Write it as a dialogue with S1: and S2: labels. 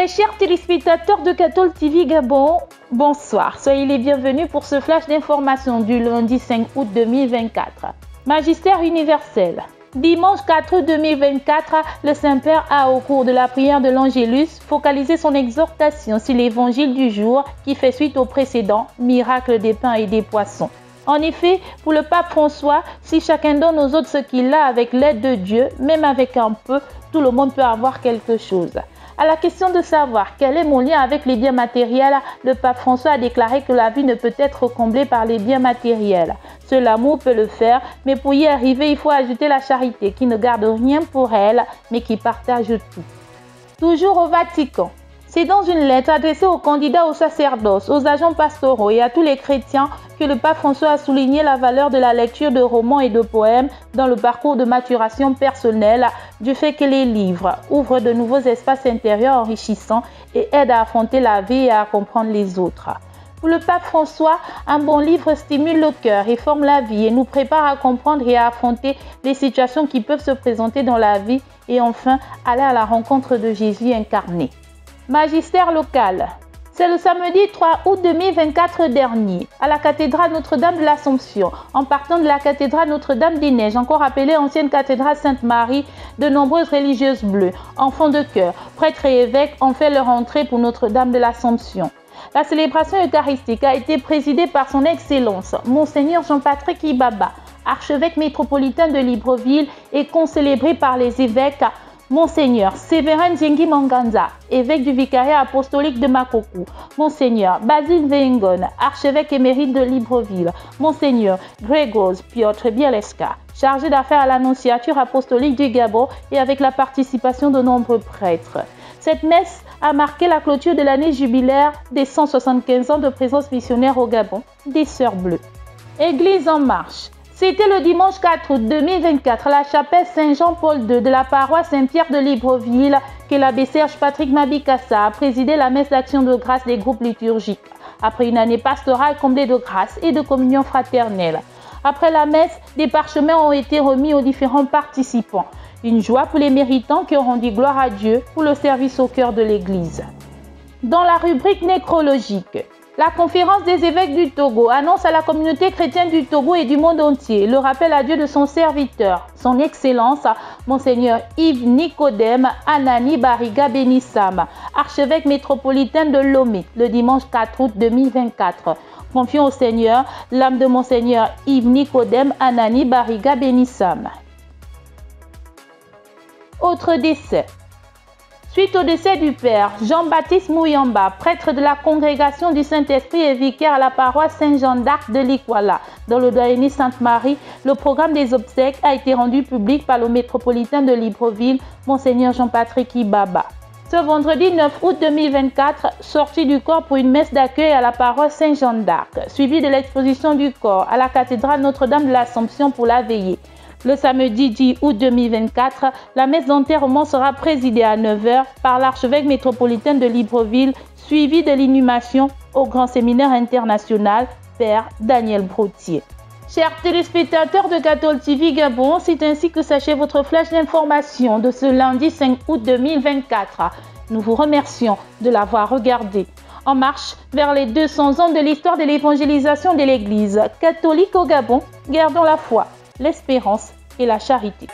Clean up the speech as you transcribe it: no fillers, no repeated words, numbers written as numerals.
S1: Très chers téléspectateurs de Cathol TV Gabon, bonsoir. Soyez les bienvenus pour ce flash d'information du lundi 5 août 2024. Magistère universel. Dimanche 4 août 2024, le Saint-Père a, au cours de la prière de l'Angélus, focalisé son exhortation sur l'évangile du jour qui fait suite au précédent miracle des pains et des poissons. En effet, pour le pape François, si chacun donne aux autres ce qu'il a avec l'aide de Dieu, même avec un peu, tout le monde peut avoir quelque chose. À la question de savoir quel est mon lien avec les biens matériels, le pape François a déclaré que la vie ne peut être comblée par les biens matériels. Seul l'amour peut le faire, mais pour y arriver, il faut ajouter la charité qui ne garde rien pour elle, mais qui partage tout. Toujours au Vatican. C'est dans une lettre adressée aux candidats au sacerdoce, aux agents pastoraux et à tous les chrétiens que le pape François a souligné la valeur de la lecture de romans et de poèmes dans le parcours de maturation personnelle, du fait que les livres ouvrent de nouveaux espaces intérieurs enrichissants et aident à affronter la vie et à comprendre les autres. Pour le pape François, un bon livre stimule le cœur et forme la vie et nous prépare à comprendre et à affronter les situations qui peuvent se présenter dans la vie et enfin aller à la rencontre de Jésus incarné. Magistère local. C'est le samedi 3 août 2024 dernier, à la cathédrale Notre-Dame de l'Assomption, en partant de la cathédrale Notre-Dame-des-Neiges, encore appelée ancienne cathédrale Sainte-Marie, de nombreuses religieuses bleues, enfants de cœur, prêtres et évêques ont fait leur entrée pour Notre-Dame de l'Assomption. La célébration eucharistique a été présidée par son Excellence, Monseigneur Jean-Patrick Ibaba, archevêque métropolitain de Libreville et concélébrée par les évêques Monseigneur Séverin Djengi Manganza, évêque du vicariat apostolique de Makokou, Monseigneur Basile Vengon, archevêque émérite de Libreville, Monseigneur Gregos Piotr Bieleska, chargé d'affaires à l'annonciature apostolique du Gabon et avec la participation de nombreux prêtres. Cette messe a marqué la clôture de l'année jubilaire des 175 ans de présence missionnaire au Gabon des Sœurs Bleues. Église en marche. C'était le dimanche 4 août 2024 à la chapelle Saint-Jean-Paul II de la paroisse Saint-Pierre de Libreville que l'abbé Serge Patrick Mabikassa a présidé la messe d'action de grâce des groupes liturgiques, après une année pastorale comblée de grâce et de communion fraternelle. Après la messe, des parchemins ont été remis aux différents participants. Une joie pour les méritants qui ont rendu gloire à Dieu pour le service au cœur de l'Église. Dans la rubrique nécrologique, la conférence des évêques du Togo annonce à la communauté chrétienne du Togo et du monde entier le rappel à Dieu de son serviteur, son Excellence, Monseigneur Yves Nicodème Anani Bariga Benissam, archevêque métropolitain de Lomé, le dimanche 4 août 2024. Confions au Seigneur l'âme de Monseigneur Yves Nicodème Anani Bariga Benissam. Autre décès. Suite au décès du père Jean-Baptiste Mouyamba, prêtre de la congrégation du Saint-Esprit et vicaire à la paroisse Saint-Jean d'Arc de Likwala, dans le doyenné Sainte-Marie, le programme des obsèques a été rendu public par le métropolitain de Libreville, Monseigneur Jean-Patrick Ibaba. Ce vendredi 9 août 2024, sortie du corps pour une messe d'accueil à la paroisse Saint-Jean d'Arc, suivie de l'exposition du corps à la cathédrale Notre-Dame de l'Assomption pour la veillée. Le samedi 10 août 2024, la messe d'enterrement sera présidée à 9 h par l'archevêque métropolitain de Libreville, suivie de l'inhumation au Grand Séminaire International, Père Daniel Brotier. Chers téléspectateurs de Cathol TV Gabon, c'est ainsi que s'achève votre flash d'information de ce lundi 5 août 2024. Nous vous remercions de l'avoir regardé. En marche vers les 200 ans de l'histoire de l'évangélisation de l'Église catholique au Gabon, gardons la foi, l'espérance et la charité.